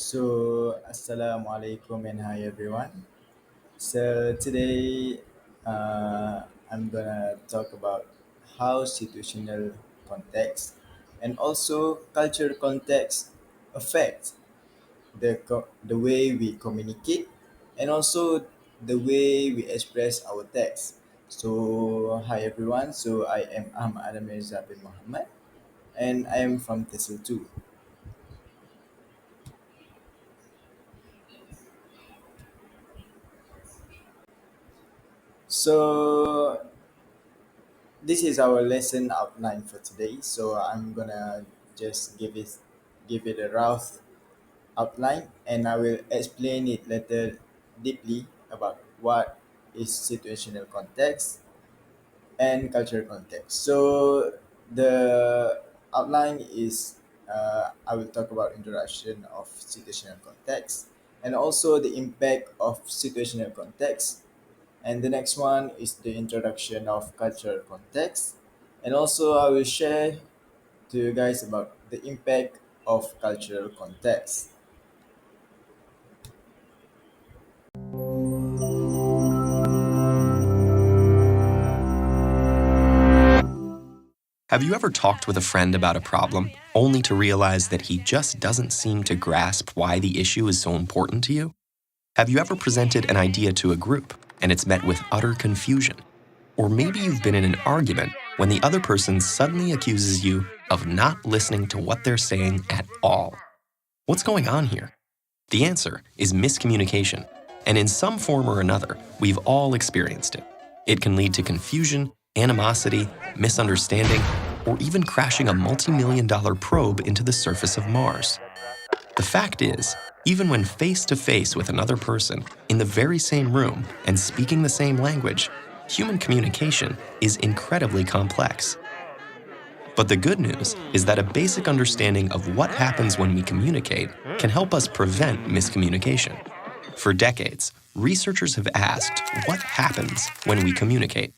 Assalamu alaikum and hi everyone. So, today I'm gonna talk about how situational context and also cultural context affect the way we communicate and also the way we express our text. Hi everyone. I am Adam Mirza bin Muhammad and I am from Tslb. So this is our lesson outline for today. I'm gonna just give it a rough outline, and I will explain it later deeply about what is situational context and cultural context. So the outline is I will talk about introduction of situational context and also the impact of situational context, and the next one is the introduction of cultural context. And also, I will share to you guys about the impact of cultural context. Have you ever talked with a friend about a problem, only to realize that he just doesn't seem to grasp why the issue is so important to you? Have you ever presented an idea to a group, and it's met with utter confusion? Or maybe you've been in an argument when the other person suddenly accuses you of not listening to what they're saying at all. What's going on here? The answer is miscommunication, and in some form or another, we've all experienced it. It can lead to confusion, animosity, misunderstanding, or even crashing a multi-million-dollar probe into the surface of Mars. The fact is, even when face-to-face with another person, in the very same room and speaking the same language, human communication is incredibly complex. But the good news is that a basic understanding of what happens when we communicate can help us prevent miscommunication. For decades, researchers have asked what happens when we communicate.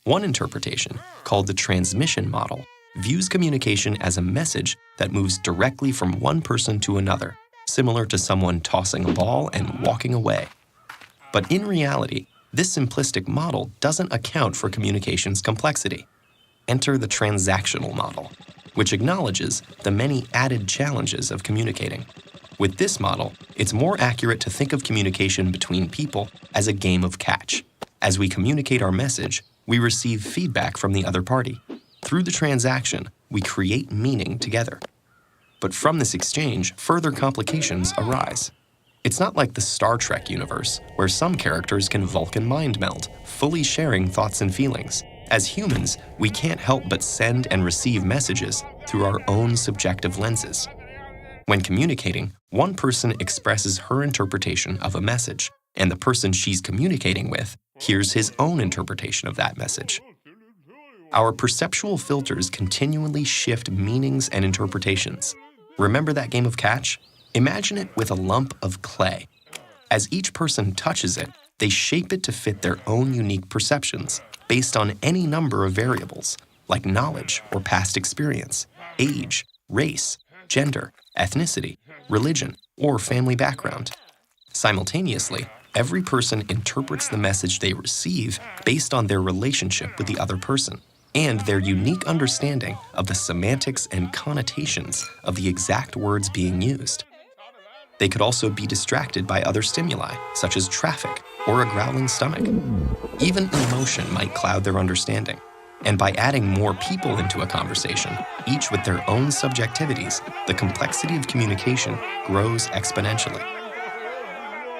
One interpretation, called the transmission model, views communication as a message that moves directly from one person to another, similar to someone tossing a ball and walking away. But in reality, this simplistic model doesn't account for communication's complexity. Enter the transactional model, which acknowledges the many added challenges of communicating. With this model, it's more accurate to think of communication between people as a game of catch. As we communicate our message, we receive feedback from the other party. Through the transaction, we create meaning together. But from this exchange, further complications arise. It's not like the Star Trek universe, where some characters can Vulcan mind meld, fully sharing thoughts and feelings. As humans, we can't help but send and receive messages through our own subjective lenses. When communicating, one person expresses her interpretation of a message, and the person she's communicating with hears his own interpretation of that message. Our perceptual filters continually shift meanings and interpretations. Remember that game of catch? Imagine it with a lump of clay. As each person touches it, they shape it to fit their own unique perceptions based on any number of variables, like knowledge or past experience, age, race, gender, ethnicity, religion, or family background. Simultaneously, every person interprets the message they receive based on their relationship with the other person and their unique understanding of the semantics and connotations of the exact words being used. They could also be distracted by other stimuli, such as traffic or a growling stomach. Even emotion might cloud their understanding. And by adding more people into a conversation, each with their own subjectivities, the complexity of communication grows exponentially.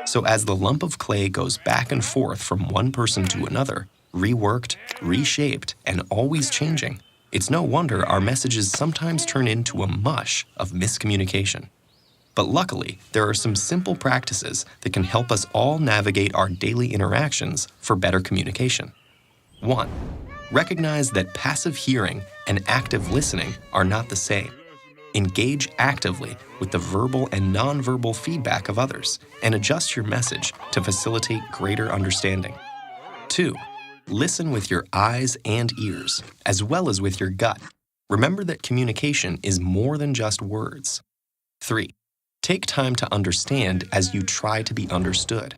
So as the lump of clay goes back and forth from one person to another, reworked, reshaped, and always changing, it's no wonder our messages sometimes turn into a mush of miscommunication. But luckily, there are some simple practices that can help us all navigate our daily interactions for better communication. 1. Recognize that passive hearing and active listening are not the same. Engage actively with the verbal and nonverbal feedback of others and adjust your message to facilitate greater understanding. 2. Listen with your eyes and ears, as well as with your gut. Remember that communication is more than just words. 3. Take time to understand as you try to be understood.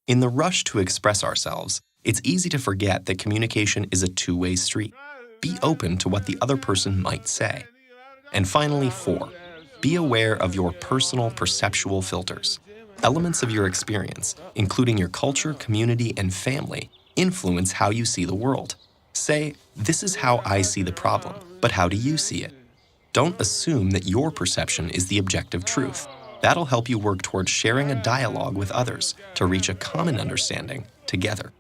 In the rush to express ourselves, it's easy to forget that communication is a two-way street. Be open to what the other person might say. And finally, 4, be aware of your personal perceptual filters. Elements of your experience, including your culture, community, and family, influence how you see the world. Say, this is how I see the problem, but how do you see it? Don't assume that your perception is the objective truth. That'll help you work towards sharing a dialogue with others to reach a common understanding together.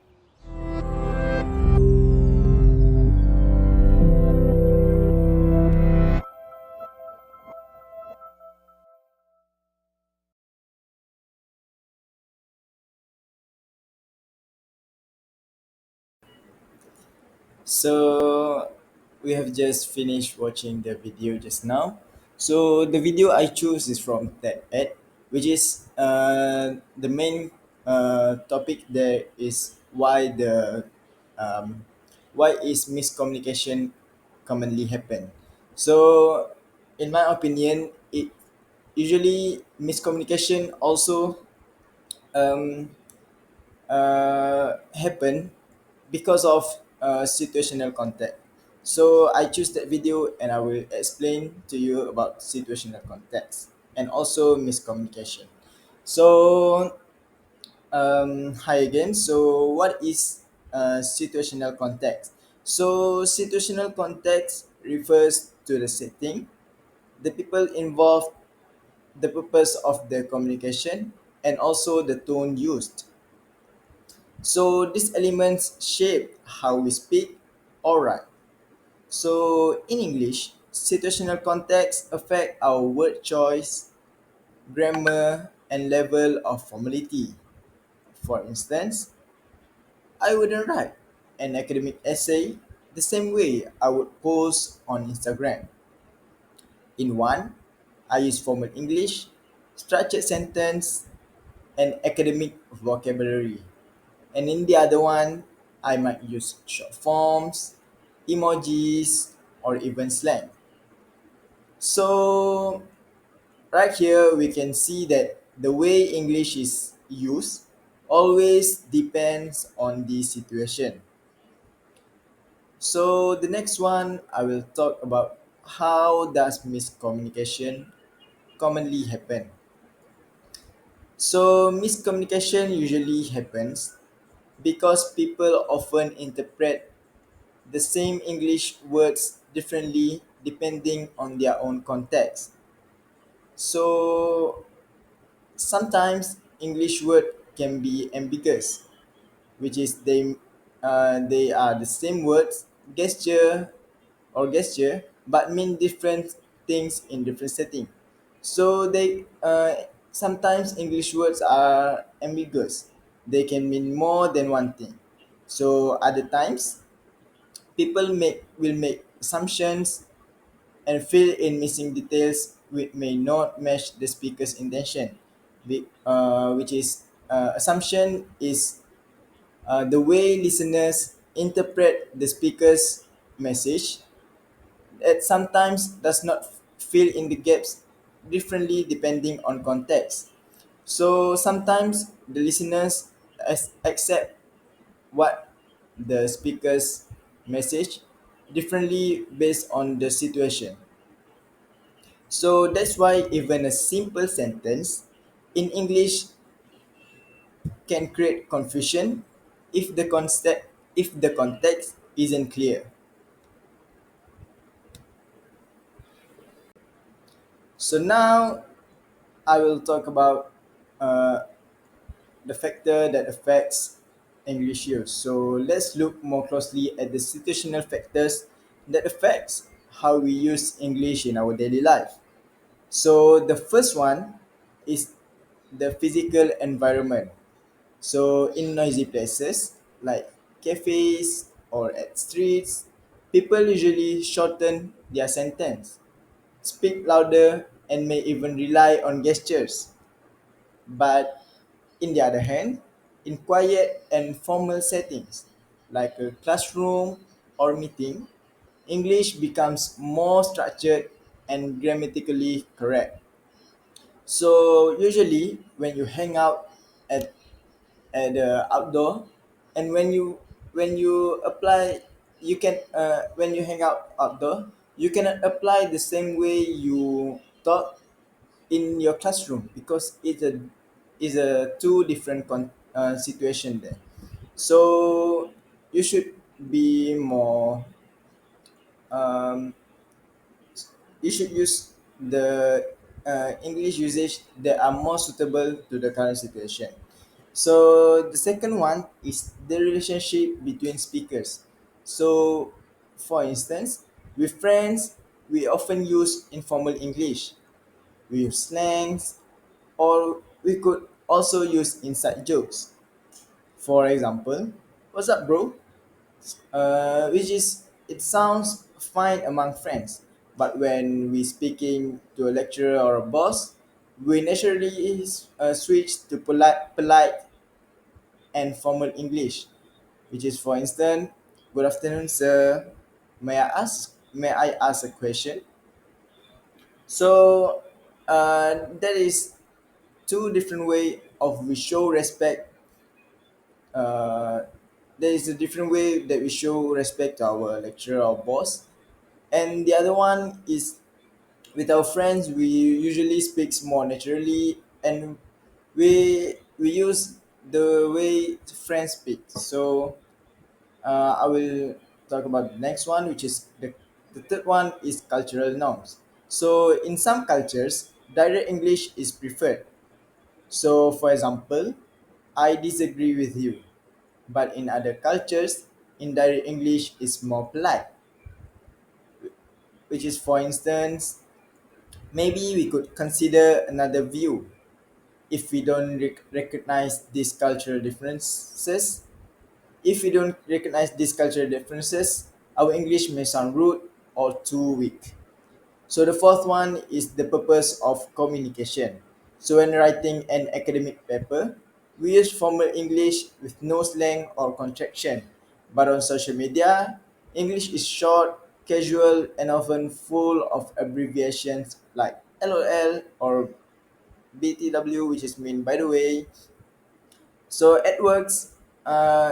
So we have just finished watching the video just now. So the video I choose is from TED, which is the main topic there is um, why is miscommunication commonly happen. So in my opinion, it usually miscommunication also um, happen because of situational context. So I choose that video and I will explain to you about situational context and also miscommunication. So hi again. So what is situational context? So situational context refers to the setting, the people involved, the purpose of the communication, and also the tone used. So these elements shape how we speak or write. So in English, situational context affect our word choice, grammar, and level of formality. For instance, I wouldn't write an academic essay the same way I would post on Instagram. In one, I use formal English, structured sentence, and academic vocabulary. And in the other one, I might use short forms, emojis, or even slang. So, right here, we can see that the way English is used always depends on the situation. So, the next one, I will talk about how does miscommunication commonly happen. So, miscommunication usually happens because people often interpret the same English words differently depending on their own context. So sometimes English word can be ambiguous, which is they are the same words, gesture, but mean different things in different setting. So they sometimes English words are ambiguous. They can mean more than one thing. So other times people will make assumptions and fill in missing details which may not match the speaker's intention. Which is assumption is the way listeners interpret the speaker's message that sometimes does not fill in the gaps differently depending on context. So sometimes the listeners accept what the speaker's message differently based on the situation. So that's why even a simple sentence in English can create confusion if the context isn't clear. So now I will talk about uh, the factor that affects English use. So let's look more closely at the situational factors that affects how we use English in our daily life. So the first one is the physical environment. So in noisy places like cafes or at streets, people usually shorten their sentence, speak louder, and may even rely on gestures. But in the other hand, in quiet and formal settings like a classroom or meeting, English becomes more structured and grammatically correct. So usually when you hang out at the outdoor, and when you apply, you can when you hang out outdoor, you cannot apply the same way you taught in your classroom because it's a two different situation there. So you should be more um, you should use the English usage that are more suitable to the current situation. So the second one is the relationship between speakers. So, for instance, with friends, we often use informal English. We use slangs, or we could also use inside jokes. For example, "What's up, bro?" Which is it sounds fine among friends, but when we speaking to a lecturer or a boss, we naturally switch to polite and formal English, which is, for instance, "Good afternoon, sir. May I ask a question?" So that is two different way of we show respect. Uh, there is a different way that we show respect to our lecturer or boss, and the other one is with our friends. We usually speaks more naturally, and we use the way friends speak. So I will talk about the next one, which is the third one is cultural norms. So in some cultures, direct English is preferred. So for example, "I disagree with you," but in other cultures, indirect English is more polite, which is, for instance, maybe we could consider another view. If we don't recognize these cultural differences, if we don't recognize these cultural differences, our English may sound rude or too weak. So the fourth one is the purpose of communication. So when writing an academic paper, we use formal English with no slang or contraction. But on social media, English is short, casual, and often full of abbreviations like LOL or BTW, which is mean by the way. So at works,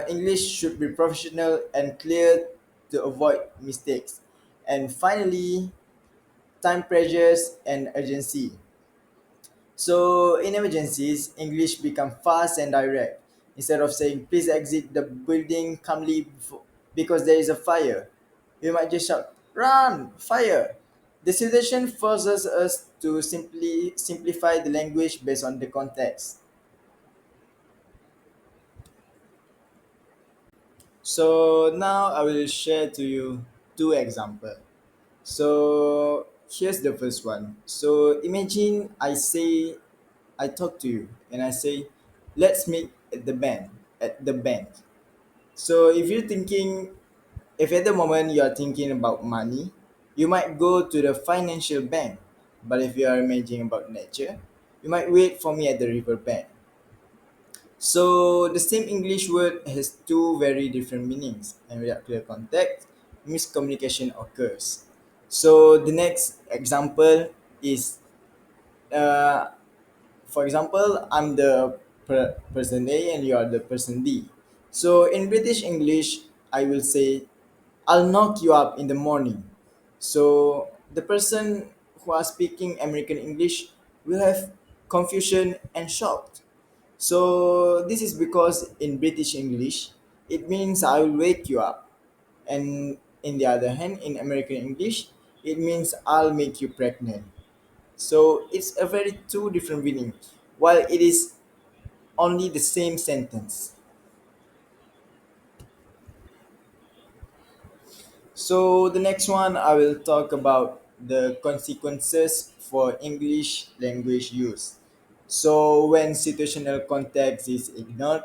English should be professional and clear to avoid mistakes. And finally, time pressures and urgency. So in emergencies, English become fast and direct. Instead of saying "please exit the building calmly because there is a fire," we might just shout "run, fire." The situation forces us to simply simplify the language based on the context. So now I will share to you two examples. So here's the first one. So imagine I talk to you and I say, "Let's meet at the bank." So if at the moment you are thinking about money, you might go to the financial bank. But if you are imagining about nature, you might wait for me at the riverbank. So the same English word has two very different meanings, and without clear context, miscommunication occurs. So the next example is, uh, for example, I'm the person A and you are the person B. So in British English, I will say, "I'll knock you up in the morning." So the person who are speaking American English will have confusion and shocked. So this is because in British English, it means "I will wake you up." And in the other hand, in American English, it means "I'll make you pregnant." So it's a very two different meaning, while it is only the same sentence. So the next one I will talk about the consequences for English language use. So when situational context is ignored,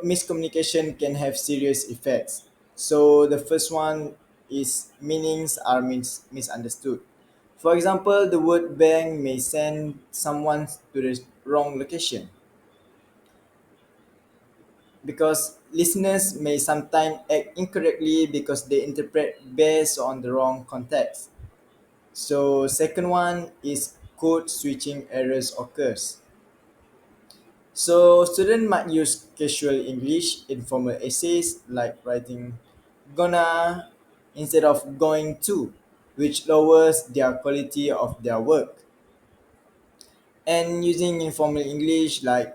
miscommunication can have serious effects. So the first one is meanings are misunderstood. For example, the word bank may send someone to the wrong location because listeners may sometimes act incorrectly because they interpret based on the wrong context. So second one is code switching errors occurs. So students might use casual English in formal essays like writing gonna instead of going to, which lowers their quality of their work. And using informal English like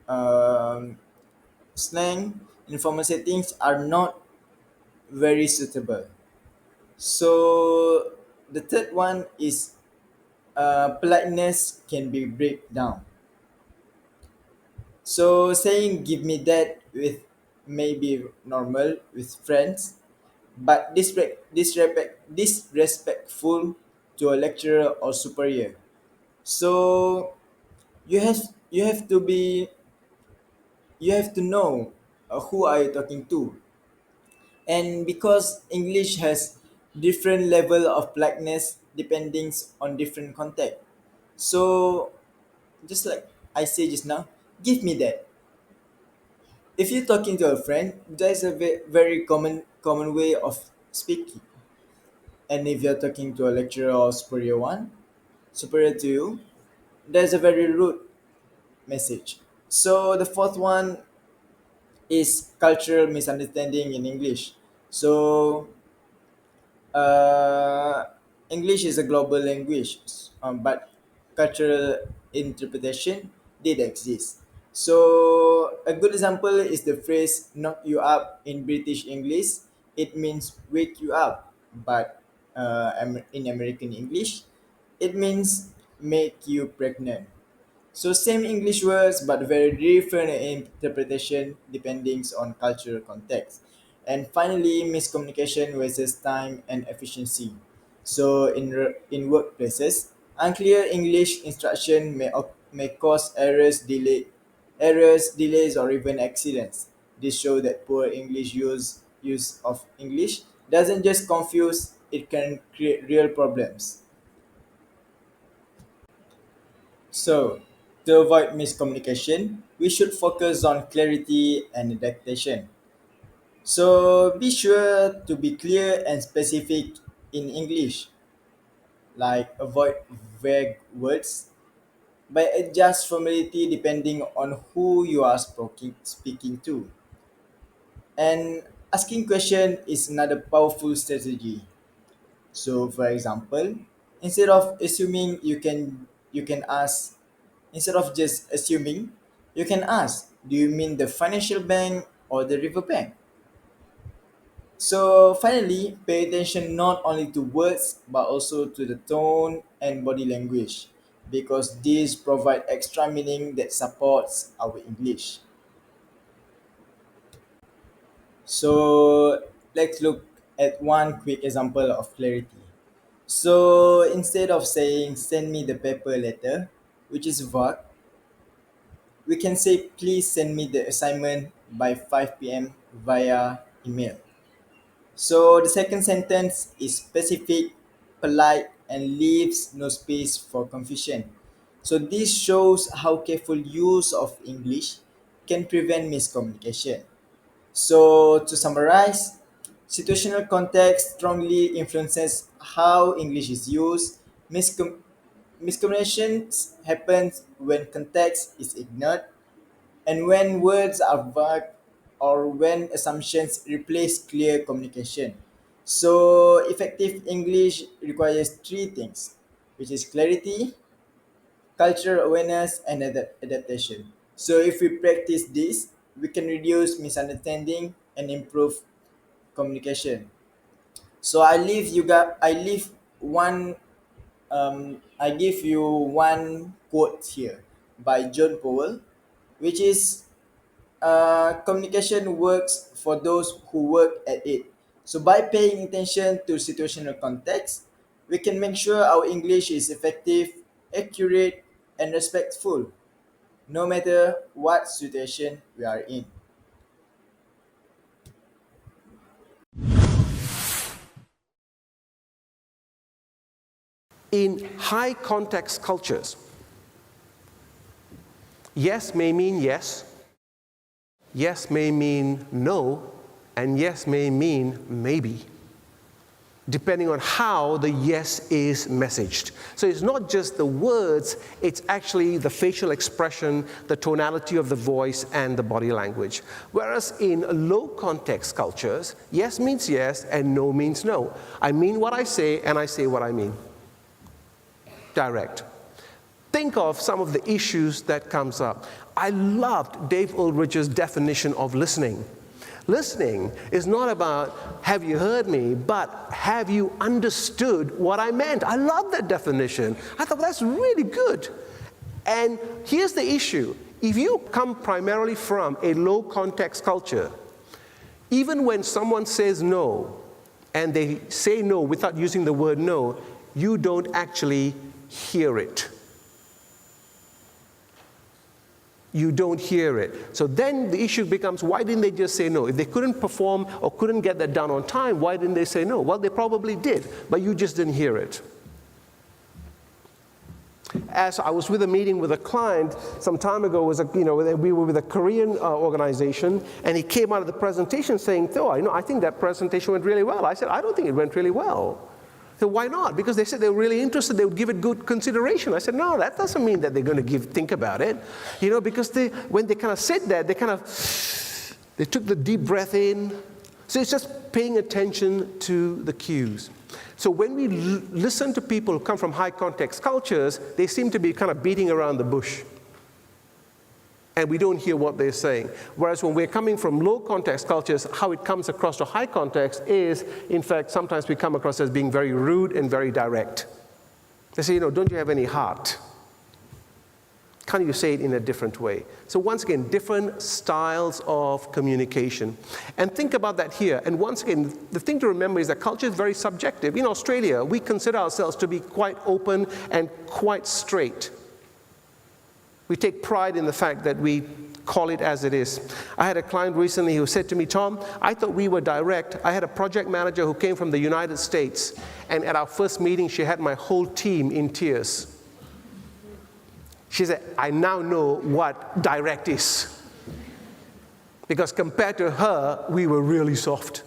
um, slang in formal settings are not very suitable. So the third one is politeness can be breakdown. So saying give me that with maybe normal with friends, but disrespectful to a lecturer or superior. So you have you have to be you have to know who are you talking to, and because English has different level of politeness depending on different context. So just like I say just now, give me that. If you're talking to a friend, there's a very common way of speaking. And if you're talking to a lecturer or superior to you, there's a very rude message. So the fourth one is cultural misunderstanding in English. So uh, English is a global language, but cultural interpretation did exist. So a good example is the phrase "knock you up" in British English. It means wake you up, but in American English, it means make you pregnant. So same English words but very different interpretation depending on cultural context. And finally, miscommunication versus time and efficiency. So in workplaces, unclear English instruction may cause errors, delays, or even accidents. This show that poor English use of English doesn't just confuse; it can create real problems. So, to avoid miscommunication, we should focus on clarity and adaptation. So, be sure to be clear and specific in English, like avoid vague words, but adjust formality depending on who you are speaking to. And asking question is another powerful strategy. So, for example, instead of assuming you can ask instead of just assuming, you can ask, do you mean the financial bank or the river bank? So finally, pay attention not only to words but also to the tone and body language because these provide extra meaning that supports our English. So let's look at one quick example of clarity. So instead of saying send me the paper letter, which is vague, we can say please send me the assignment by 5 p.m. via email. So the second sentence is specific, polite, and leaves no space for confusion. So this shows how careful use of English can prevent miscommunication. So to summarize, situational context strongly influences how English is used. Miscommunications happen when context is ignored and when words are vague or when assumptions replace clear communication. So, effective English requires three things, which is clarity, cultural awareness, and adaptation. So, if we practice this, we can reduce misunderstanding and improve communication. So, I leave one. I give you one quote here by John Powell, which is communication works for those who work at it. So by paying attention to situational context, we can make sure our English is effective, accurate, and respectful, no matter what situation we are in. In high context cultures, yes may mean yes, yes may mean no, and yes may mean maybe. depending on how the yes is messaged. So it's not just the words, it's actually the facial expression, the tonality of the voice, and the body language. Whereas in low context cultures, yes means yes and no means no. I mean what I say and I say what I mean. Direct. Think of some of the issues that comes up. I loved Dave Ulrich's definition of listening. Listening is not about, have you heard me, but have you understood what I meant? I love that definition. I thought, well, that's really good. And here's the issue. If you come primarily from a low context culture, even when someone says no, and they say no without using the word no, you don't actually hear it. You don't hear it. So then the issue becomes, why didn't they just say no? If they couldn't perform or couldn't get that done on time, why didn't they say no? Well, they probably did, but you just didn't hear it. As I was with a meeting with a client some time ago, we were with a Korean organization, and he came out of the presentation saying, I think that presentation went really well. I said, I don't think it went really well. So why not? Because they said they were really interested, they would give it good consideration. I said, no, that doesn't mean that they're going to think about it. Because when they kind of said that, they took the deep breath in. So it's just paying attention to the cues. So when we listen to people who come from high context cultures, they seem to be kind of beating around the bush. And we don't hear what they're saying. Whereas when we're coming from low context cultures, how it comes across to high context is, in fact, sometimes we come across as being very rude and very direct. They say, don't you have any heart? Can't you say it in a different way? So once again, different styles of communication. And think about that here. And once again, the thing to remember is that culture is very subjective. In Australia, we consider ourselves to be quite open and quite straight. We take pride in the fact that we call it as it is. I had a client recently who said to me, Tom, I thought we were direct. I had a project manager who came from the United States, and at our first meeting, she had my whole team in tears. She said, I now know what direct is. Because compared to her, we were really soft.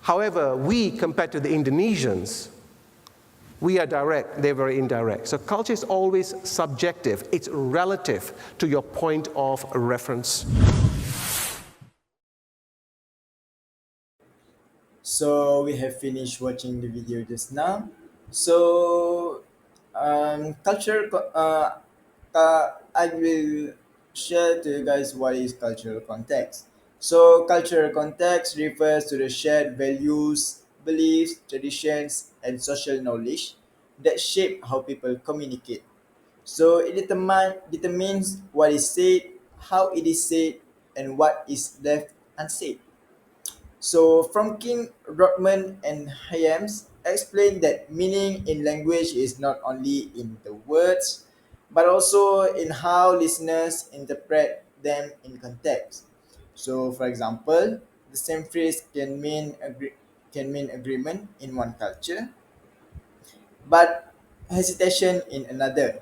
However, compared to the Indonesians, we are direct, they're very indirect. So culture is always subjective. It's relative to your point of reference. So we have finished watching the video just now. So I will share to you guys what is cultural context. So cultural context refers to the shared values, beliefs, traditions, and social knowledge that shape how people communicate. So it determines what is said, how it is said, and what is left unsaid. So King Rodman and Hyams explain that meaning in language is not only in the words, but also in how listeners interpret them in context. So, for example, the same phrase can mean agreement in one culture, but hesitation in another.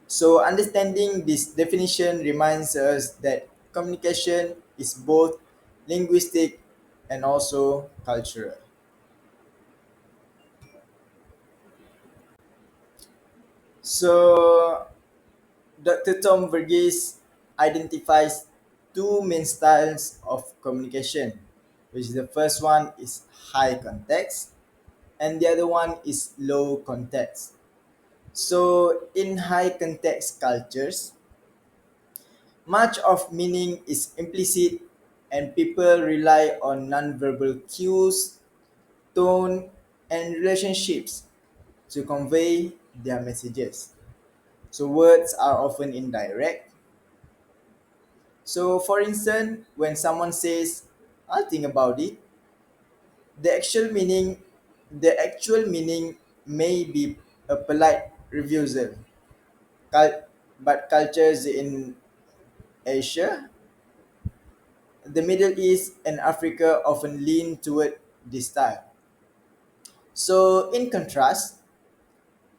So, understanding this definition reminds us that communication is both linguistic and also cultural. So, Dr. Tom Verghese identifies two main styles of communication, which the first one is high context and the other one is low context. So, in high context cultures, much of meaning is implicit and people rely on nonverbal cues, tone, and relationships to convey their messages. So words are often indirect. So for instance, when someone says, I'll think about it, the actual meaning the actual meaning may be a polite refusal. But cultures in Asia, the Middle East, and Africa often lean toward this style. So, in contrast,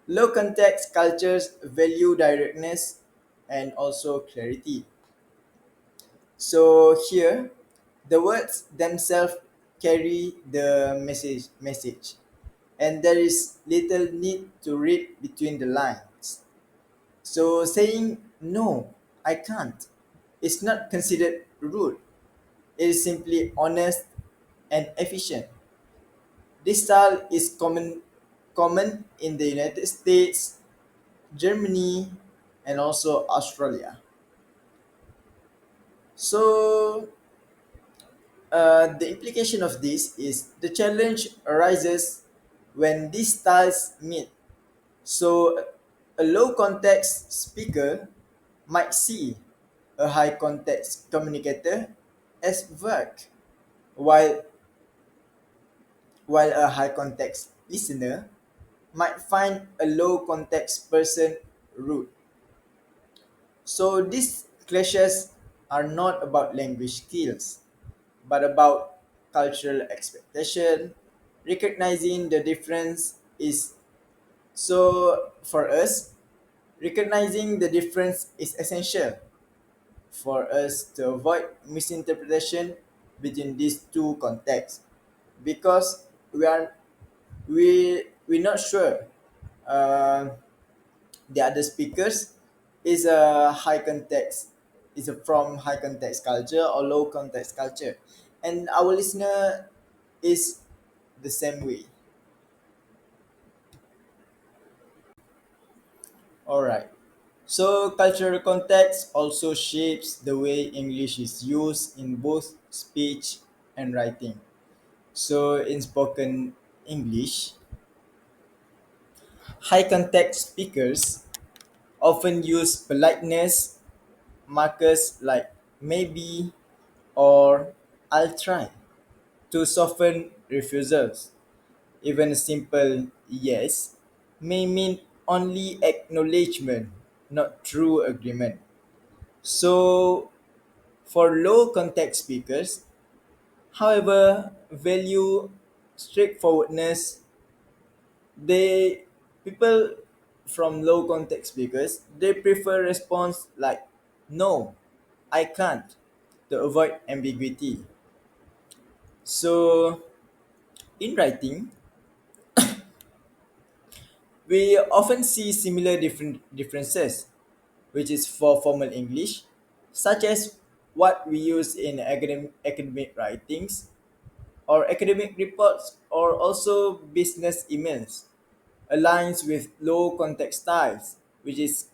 low context cultures value directness and also clarity. So, here, the words themselves carry the message, and there is little need to read between the lines. So saying no, I can't is not considered rude. It is simply honest and efficient. This style is common in the United States, Germany, and also Australia. So the implication of this is the challenge arises when these styles meet. So a low context speaker might see a high context communicator as vague, while a high context listener might find a low context person rude. So these clashes are not about language skills, but about cultural expectation. Recognizing the difference is so for us, recognizing the difference is essential for us to avoid misinterpretation between these two contexts because we're not sure uh, the other speakers is a high context is a from high context culture or low context culture, and our listener is the same way. All right. So cultural context also shapes the way English is used in both speech and writing. So in spoken English, high context speakers often use politeness markers like maybe or I'll try to soften refusals. Even a simple yes may mean only acknowledgement, not true agreement. So, for low context speakers, however, value straightforwardness. They people from low context speakers they prefer response like no, I can't to avoid ambiguity. So, in writing, we often see similar differences, which is for formal English, such as what we use in academic writings or academic reports or also business emails, aligns with low context styles, which is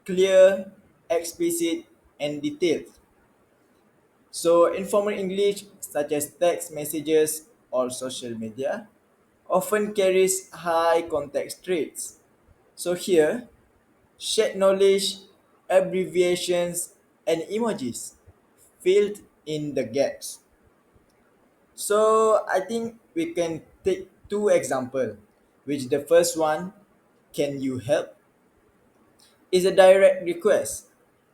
clear, explicit, and detailed. So, informal English, such as text messages or social media, often carries high context traits. So, here, shared knowledge, abbreviations, and emojis filled in the gaps. So, I think we can take two examples, which the first one, can you help, is a direct request,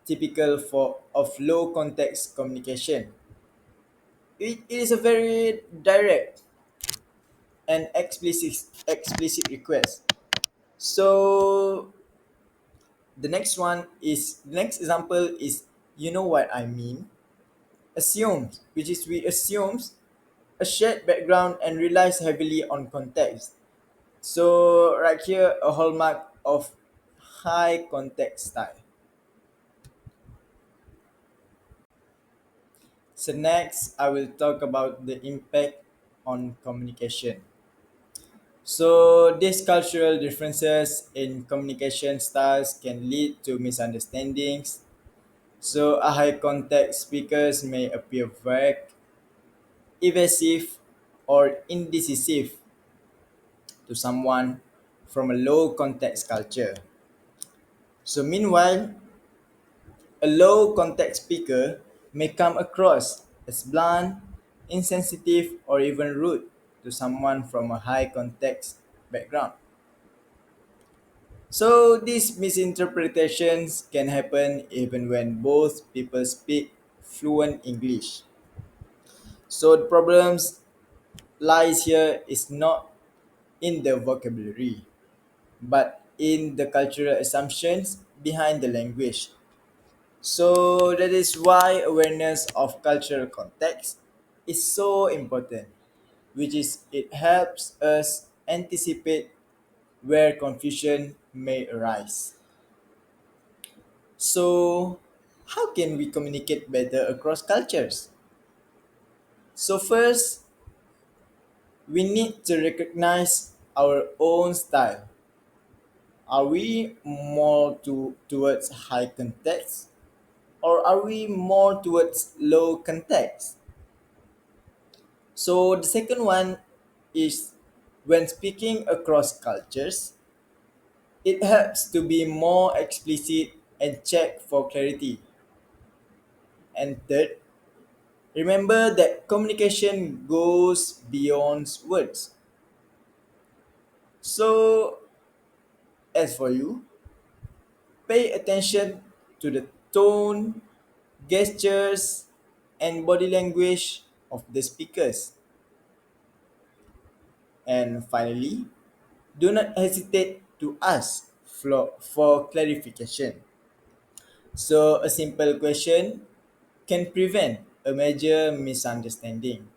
typical for of low context communication. It is a very direct and explicit request. So the next example is you know what I mean. Assumes, which is we assumes a shared background and relies heavily on context. So right here a hallmark of high context style. So next I will talk about the impact on communication. So these cultural differences in communication styles can lead to misunderstandings. So a high context speakers may appear vague, evasive, or indecisive to someone from a low context culture. So meanwhile, a low context speaker may come across as blunt, insensitive, or even rude to someone from a high context background. So these misinterpretations can happen even when both people speak fluent English. So the problems lies here is not in the vocabulary, but in the cultural assumptions behind the language. So that is why awareness of cultural context is so important, which is it helps us anticipate where confusion may arise. So, how can we communicate better across cultures? So, first, we need to recognize our own style. Are we more towards high context or are we more towards low context? So, the second one is when speaking across cultures, it helps to be more explicit and check for clarity. And third, remember that communication goes beyond words. So, as for you, pay attention to the tone, gestures, and body language of the speakers. And finally, do not hesitate to ask for clarification. So, a simple question can prevent a major misunderstanding.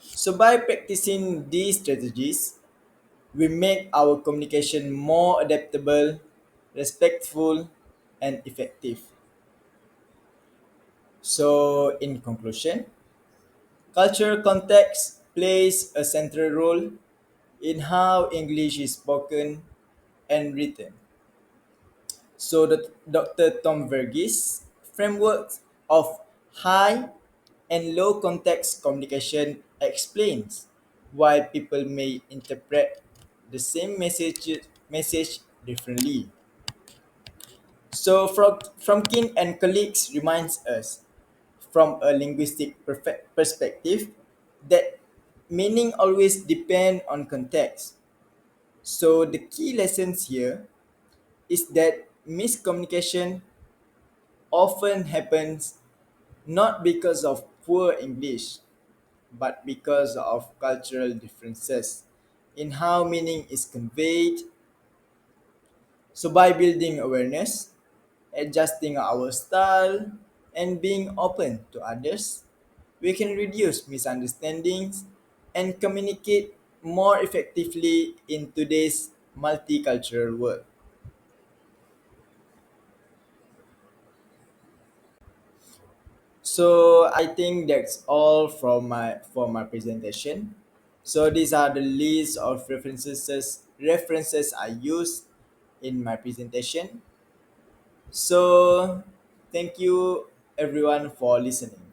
So, by practicing these strategies, we make our communication more adaptable, respectful, and effective. So, in conclusion, cultural context plays a central role in how English is spoken and written. So, the Dr. Tom Verghese framework of high and low context communication explains why people may interpret the same message differently. So, from Kin and colleagues reminds us from a linguistic perspective that meaning always depend on context. So, the key lessons here is that miscommunication often happens not because of poor English, but because of cultural differences in how meaning is conveyed. So, by building awareness, adjusting our style, and being open to others, we can reduce misunderstandings and communicate more effectively in today's multicultural world. So I think that's all from my for my presentation. So these are the list of references I use in my presentation. So thank you everyone for listening.